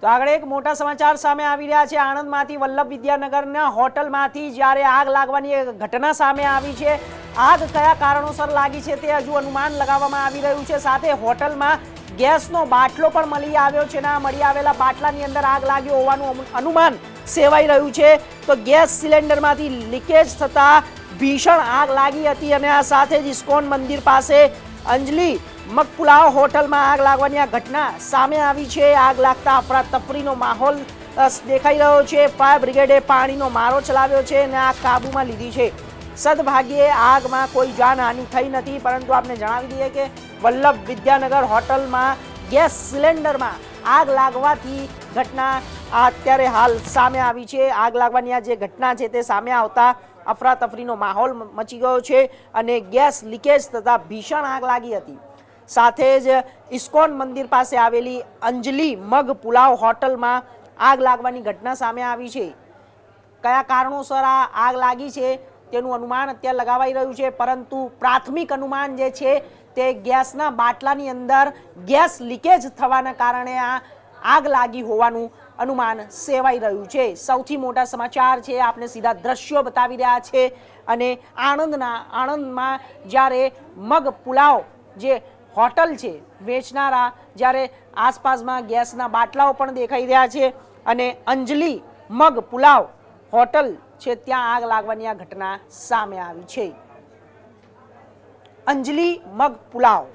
તો આગળ એક મોટા સમાચાર સામે આવી રહ્યા છે। આણંદમાંથી વલ્લભ વિદ્યાનગરના હોટલમાંથી જ્યારે આગ લાગવાની એક ઘટના સામે આવી છે। આગ કયા કારણોસર લાગી છે તે હજુ અનુમાન લગાવવામાં આવી રહ્યું છે। સાથે હોટલમાં ગેસનો બાટલો પણ મળી આવ્યો છે ને મળી આવેલા બાટલાની અંદર આગ લાગી હોવાનું અનુમાન સેવાઈ રહ્યું છે। તો ગેસ સિલિન્ડરમાંથી લીકેજ થતા ભીષણ આગ લાગી હતી અને આ સાથે જ ઇસ્કોન મંદિર પાસે અંજલિ મગપુલાવ હોટલમાં આગ લાગવાની આ ઘટના સામે આવી છે। આગ લાગતા અફરાતફરીનો માહોલ દેખાઈ રહ્યો છે। ફાયર બ્રિગેડે પાણીનો મારો ચલાવ્યો છે અને આગ કાબૂમાં લીધી છે। સદભાગ્યે આગમાં કોઈ જાનહાનિ થઈ નથી, પરંતુ આપને જણાવી દઈએ કે વલ્લભ વિદ્યાનગર હોટલમાં ગેસ સિલિન્ડરમાં આગ લાગવાથી ઘટના અત્યારે હાલ સામે આવી છે। આગ લાગવાની આ જે ઘટના છે તે સામે આવતા અફરાતફરીનો માહોલ મચી ગયો છે અને ગેસ લીકેજ થતા ભીષણ આગ લાગી હતી। સાથે જ ઇસ્કોન મંદિર પાસે આવેલી અંજલિ મગ પુલાવ હોટલમાં આગ લાગવાની ઘટના સામે આવી છે। કયા કારણોસર આ આગ લાગી છે તેનું અનુમાન અત્યારે લગાવાઈ રહ્યું છે, પરંતુ પ્રાથમિક અનુમાન જે છે તે ગેસના બાટલાની અંદર ગેસ લીકેજ થવાના કારણે આ આગ લાગી હોવાનું અનુમાન સેવાઈ રહ્યું છે। સૌથી મોટા સમાચાર છે, આપને સીધા દ્રશ્યો બતાવી રહ્યા છે અને આણંદમાં જ્યારે મગ પુલાવ જે હોટલ છે વેચનારા, જ્યારે આસપાસમાં ગેસના બાટલાઓ પણ દેખાઈ રહ્યા છે અને અંજલિ મગ પુલાવ હોટલ છે ત્યાં આગ લાગવાની આ ઘટના સામે આવી છે। અંજલિ મગ પુલાવ